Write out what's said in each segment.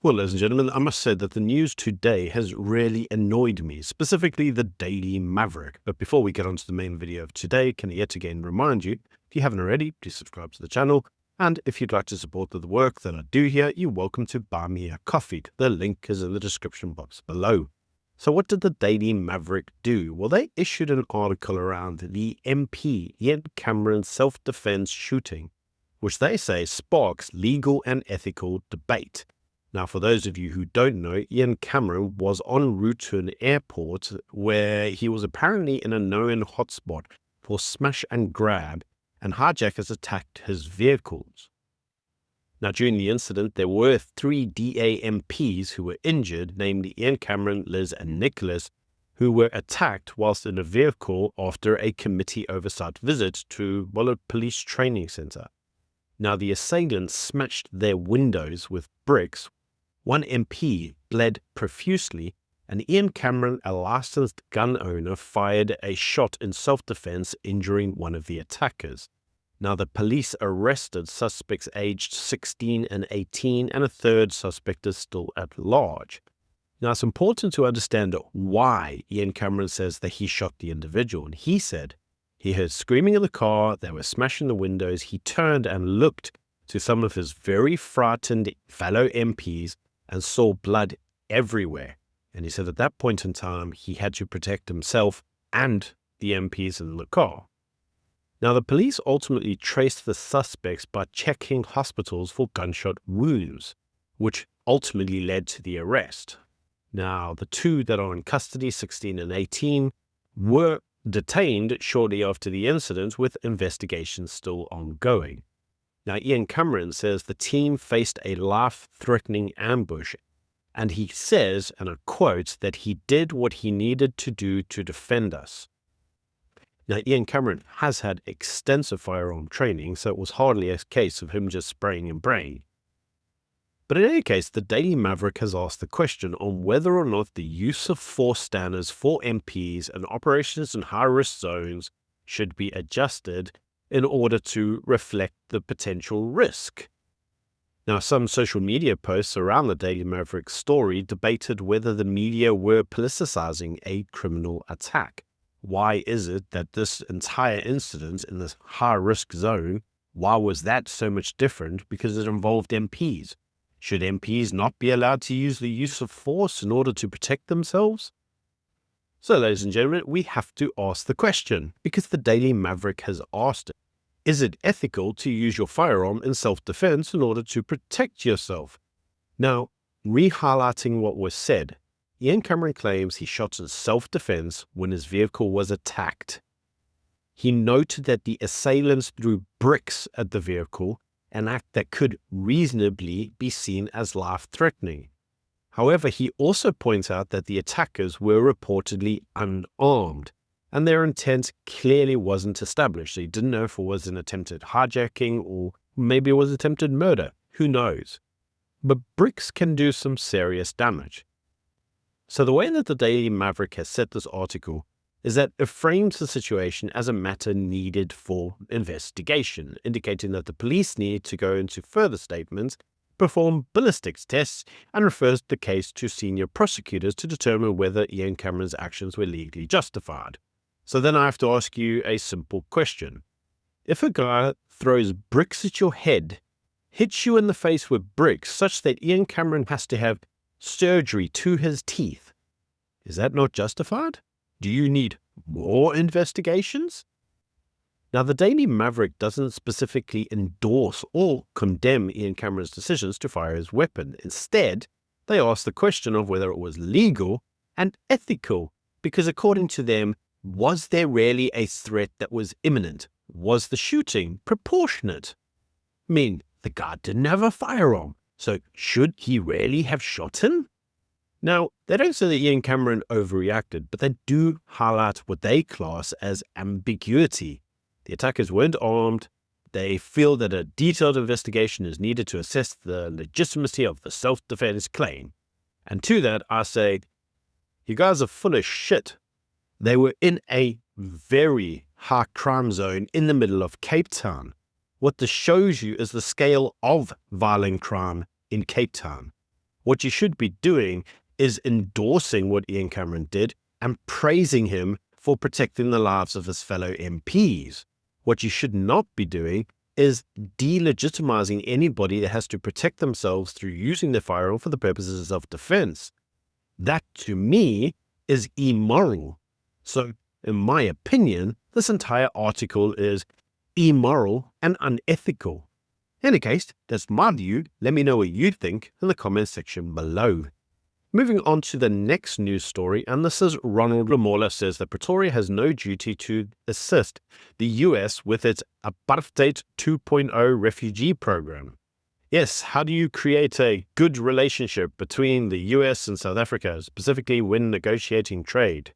Well, ladies and gentlemen, I must say that the news today has really annoyed me, specifically the Daily Maverick. But before we get on to the main video of today, can I yet again remind you, if you haven't already, please subscribe to the channel. And if you'd like to support the work that I do here, you're welcome to buy me a coffee. The link is in the description box below. So what did the Daily Maverick do? Well, they issued an article around the MP Ian Cameron self-defense shooting, which they say sparks legal and ethical debate. Now, for those of you who don't know, Ian Cameron was en route to an airport where he was apparently in a known hotspot for smash and grab, and hijackers attacked his vehicles. Now, during the incident, there were 3 DAMPs who were injured, namely Ian Cameron, Liz, and Nicholas, who were attacked whilst in a vehicle after a committee oversight visit to a police training center. Now, the assailants smashed their windows with bricks. One MP bled profusely, and Ian Cameron, a licensed gun owner, fired a shot in self-defense, injuring one of the attackers. Now, the police arrested suspects aged 16 and 18, and a third suspect is still at large. Now, it's important to understand why Ian Cameron says that he shot the individual. And he said he heard screaming in the car, they were smashing the windows, he turned and looked to some of his very frightened fellow MPs and saw blood everywhere. And he said at that point in time, he had to protect himself and the MPs in the car. Now, the police ultimately traced the suspects by checking hospitals for gunshot wounds, which ultimately led to the arrest. Now, the 2 that are in custody, 16 and 18, were detained shortly after the incident, with investigations still ongoing. Now, Ian Cameron says the team faced a life-threatening ambush, and he says, and I quote, that he did what he needed to do to defend us. Now, Ian Cameron has had extensive firearm training, so it was hardly a case of him just spraying and praying. But in any case, the Daily Maverick has asked the question on whether or not the use of force standards for MPs and operations in high-risk zones should be adjusted in order to reflect the potential risk. Now, some social media posts around the Daily Maverick story debated whether the media were politicizing a criminal attack. Why is it that this entire incident in this high-risk zone, why was that so much different? Because it involved MPs. Should MPs not be allowed to use the use of force in order to protect themselves? So, ladies and gentlemen, we have to ask the question, because the Daily Maverick has asked it. Is it ethical to use your firearm in self-defense in order to protect yourself? Now, re-highlighting what was said, Ian Cameron claims he shot in self-defense when his vehicle was attacked. He noted that the assailants threw bricks at the vehicle, an act that could reasonably be seen as life-threatening. However, he also points out that the attackers were reportedly unarmed, and their intent clearly wasn't established. So he didn't know if it was an attempted hijacking or maybe it was attempted murder. Who knows? But bricks can do some serious damage. So the way that the Daily Maverick has set this article is that it frames the situation as a matter needed for investigation, indicating that the police need to go into further statements, perform ballistics tests, and refers the case to senior prosecutors to determine whether Ian Cameron's actions were legally justified. So then I have to ask you a simple question. If a guy throws bricks at your head, hits you in the face with bricks such that Ian Cameron has to have surgery to his teeth, is that not justified? Do you need more investigations? Now, the Daily Maverick doesn't specifically endorse or condemn Ian Cameron's decisions to fire his weapon. Instead, they ask the question of whether it was legal and ethical, because according to them, was there really a threat that was imminent? Was the shooting proportionate? I mean, the guy didn't have a firearm, so should he really have shot him? Now, they don't say that Ian Cameron overreacted, but they do highlight what they class as ambiguity. The attackers weren't armed. They feel that a detailed investigation is needed to assess the legitimacy of the self-defense claim. And to that, I say, you guys are full of shit. They were in a very high crime zone in the middle of Cape Town. What this shows you is the scale of violent crime in Cape Town. What you should be doing is endorsing what Ian Cameron did and praising him for protecting the lives of his fellow MPs. What you should not be doing is delegitimizing anybody that has to protect themselves through using the firearm for the purposes of self-defense. That, to me, is immoral. So, in my opinion, this entire article is immoral and unethical. In any case, that's my view. Let me know what you think in the comments section below. Moving on to the next news story, and this is Ronald Lamore says that Pretoria has no duty to assist the US with its Apartheid 2.0 refugee program. Yes, how do you create a good relationship between the US and South Africa, specifically when negotiating trade?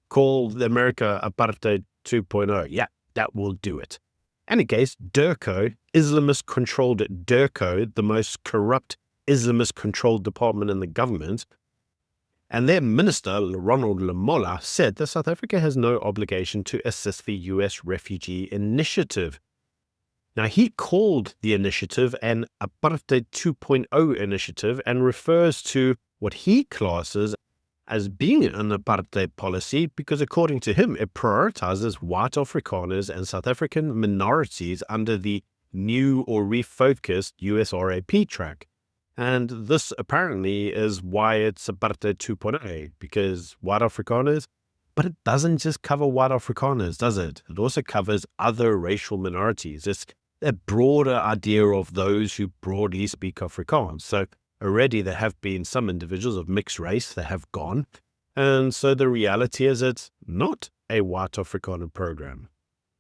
Call America Apartheid 2.0. Yeah, that will do it. In any case, DIRCO, Islamist-controlled DIRCO, the most corrupt Islamist-controlled department in the government, and their minister, Ronald Lamore, said that South Africa has no obligation to assist the US refugee initiative. Now, he called the initiative an Apartheid 2.0 initiative and refers to what he classes as being an apartheid policy because, according to him, it prioritizes white Afrikaners and South African minorities under the new or refocused USRAP track. And this apparently is why it's Apartheid 2.0, because white Afrikaners, but it doesn't just cover white Afrikaners, does it? It also covers other racial minorities. It's a broader idea of those who broadly speak Afrikaans. So already there have been some individuals of mixed race that have gone. And so the reality is it's not a white Afrikaner program.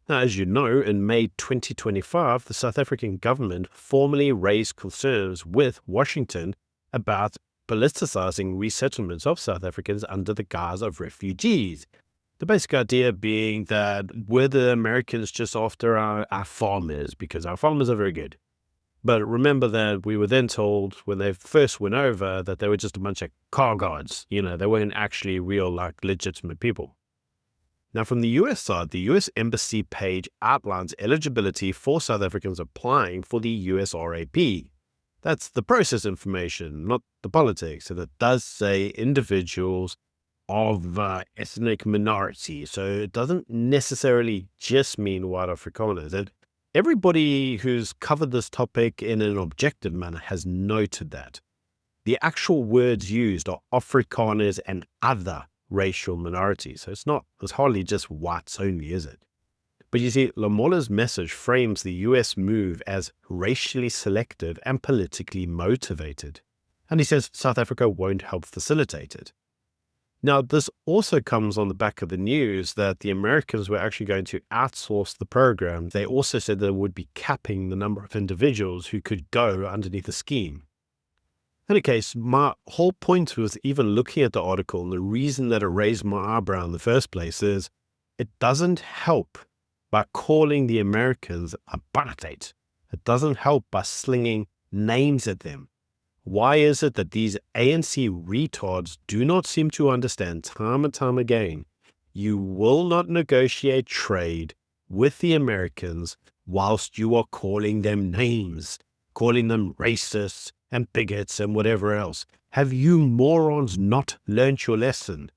Now, as you know, in May 2025, the South African government formally raised concerns with Washington about politicizing resettlements of South Africans under the guise of refugees. The basic idea being that we're the Americans just after our farmers because our farmers are very good. But remember that we were then told when they first went over that they were just a bunch of car guards. You know, they weren't actually real, legitimate people. Now, from the US side, the US Embassy page outlines eligibility for South Africans applying for the USRAP. That's the process information, not the politics. And it does say individuals of ethnic minorities. So it doesn't necessarily just mean white Afrikaners. And everybody who's covered this topic in an objective manner has noted that. The actual words used are Afrikaners and other racial minorities. So it's hardly just whites only, is it? But you see, Lamore's message frames the US move as racially selective and politically motivated. And he says South Africa won't help facilitate it. Now, this also comes on the back of the news that the Americans were actually going to outsource the program. They also said they would be capping the number of individuals who could go underneath the scheme. In any case, my whole point with even looking at the article, and the reason that it raised my eyebrow in the first place, is it doesn't help by calling the Americans apartheid. It doesn't help by slinging names at them. Why is it that these ANC retards do not seem to understand time and time again? You will not negotiate trade with the Americans whilst you are calling them names, calling them racists and bigots and whatever else. Have you morons not learnt your lesson?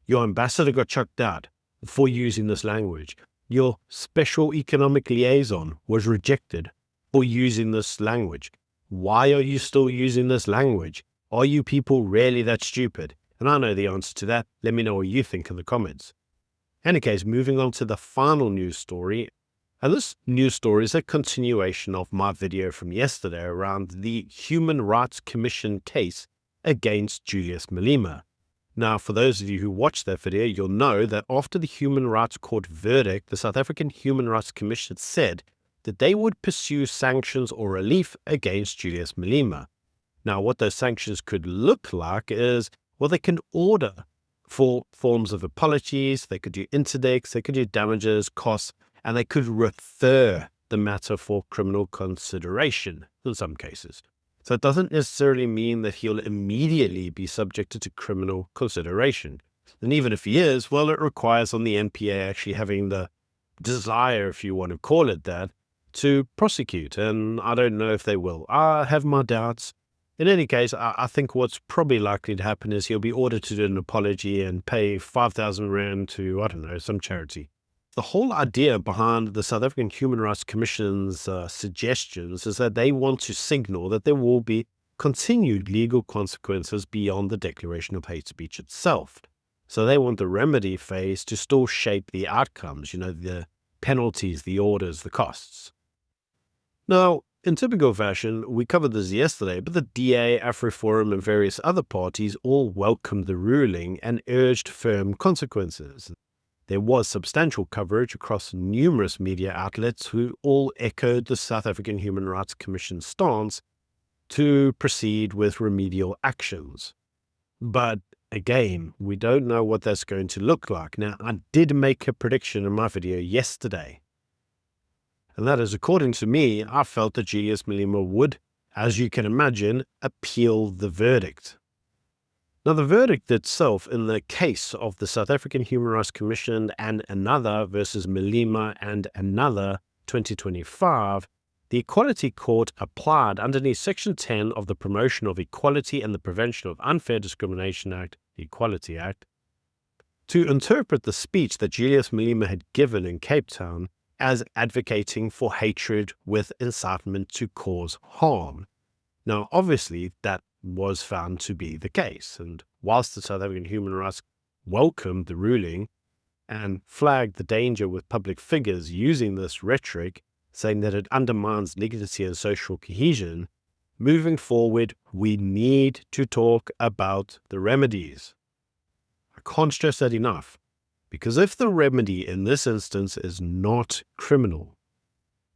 Your ambassador got chucked out for using this language. Your special economic liaison was rejected for using this language. Why are you still using this language? Are you people really that stupid? And I know the answer to that. Let me know what you think in the comments. In any case, moving on to the final news story. And this news story is a continuation of my video from yesterday around the Human Rights Commission case against Julius Malema. Now, for those of you who watched that video, you'll know that after the Human Rights Court verdict, the South African Human Rights Commission said that they would pursue sanctions or relief against Julius Malema. Now, what those sanctions could look like is, well, they can order for forms of apologies, they could do interdicts, they could do damages, costs, and they could refer the matter for criminal consideration in some cases. So it doesn't necessarily mean that he'll immediately be subjected to criminal consideration. And even if he is, well, it requires on the NPA actually having the desire, if you want to call it that, to prosecute. And I don't know if they will. I have my doubts. In any case, I think what's probably likely to happen is he'll be ordered to do an apology and pay 5,000 Rand to, I don't know, some charity. The whole idea behind the South African Human Rights Commission's suggestions is that they want to signal that there will be continued legal consequences beyond the declaration of hate speech itself. So they want the remedy phase to still shape the outcomes, the penalties, the orders, the costs. Now, in typical fashion, we covered this yesterday, but the DA, AfriForum, and various other parties all welcomed the ruling and urged firm consequences. There was substantial coverage across numerous media outlets who all echoed the South African Human Rights Commission's stance to proceed with remedial actions. But again, we don't know what that's going to look like. Now, I did make a prediction in my video yesterday. And that is, according to me, I felt that Julius Malema would, as you can imagine, appeal the verdict. Now, the verdict itself in the case of the South African Human Rights Commission and another versus Malema and another 2025, the Equality Court applied underneath Section 10 of the Promotion of Equality and the Prevention of Unfair Discrimination Act, the Equality Act, to interpret the speech that Julius Malema had given in Cape Town as advocating for hatred with incitement to cause harm. Now, obviously, that was found to be the case, and whilst the South African Human Rights welcomed the ruling and flagged the danger with public figures using this rhetoric, saying that it undermines legality and social cohesion, moving forward, we need to talk about the remedies. I can't stress that enough. Because if the remedy in this instance is not criminal,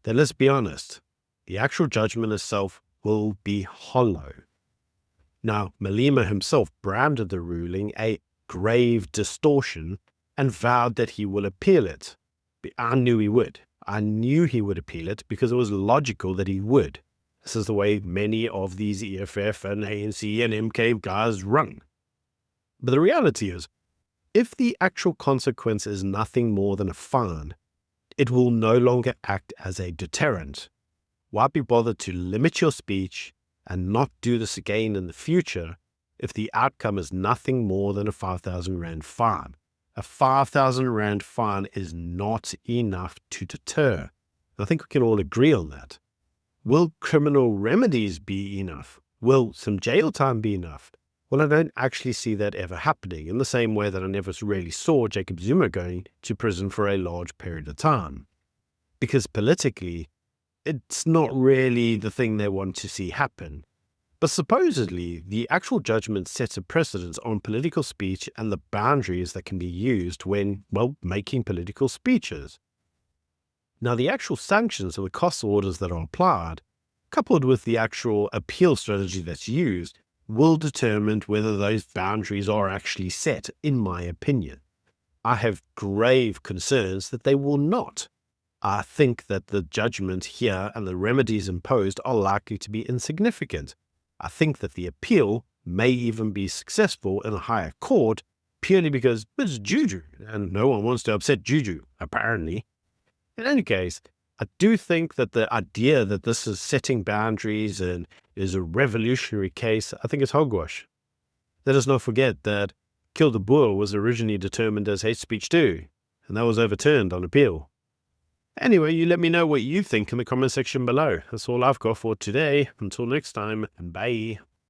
then let's be honest, the actual judgment itself will be hollow. Now, Malema himself branded the ruling a grave distortion and vowed that he will appeal it. I knew he would. I knew he would appeal it because it was logical that he would. This is the way many of these EFF and ANC and MK guys run. But the reality is, if the actual consequence is nothing more than a fine, it will no longer act as a deterrent. Why be bothered to limit your speech and not do this again in the future if the outcome is nothing more than a 5,000 Rand fine? A 5,000 Rand fine is not enough to deter. I think we can all agree on that. Will criminal remedies be enough? Will some jail time be enough? Well, I don't actually see that ever happening, in the same way that I never really saw Jacob Zuma going to prison for a large period of time. Because politically, it's not really the thing they want to see happen. But supposedly, the actual judgment sets a precedent on political speech and the boundaries that can be used when, making political speeches. Now, the actual sanctions or the cost orders that are applied, coupled with the actual appeal strategy that's used, will determine whether those boundaries are actually set, in my opinion. I have grave concerns that they will not. I think that the judgment here and the remedies imposed are likely to be insignificant. I think that the appeal may even be successful in a higher court purely because it's Juju, and no one wants to upset Juju, apparently. In any case, I do think that the idea that this is setting boundaries and is a revolutionary case, I think it's hogwash. Let us not forget that Kill the Boer was originally determined as hate speech too, and that was overturned on appeal. Anyway, you let me know what you think in the comment section below. That's all I've got for today. Until next time, and bye.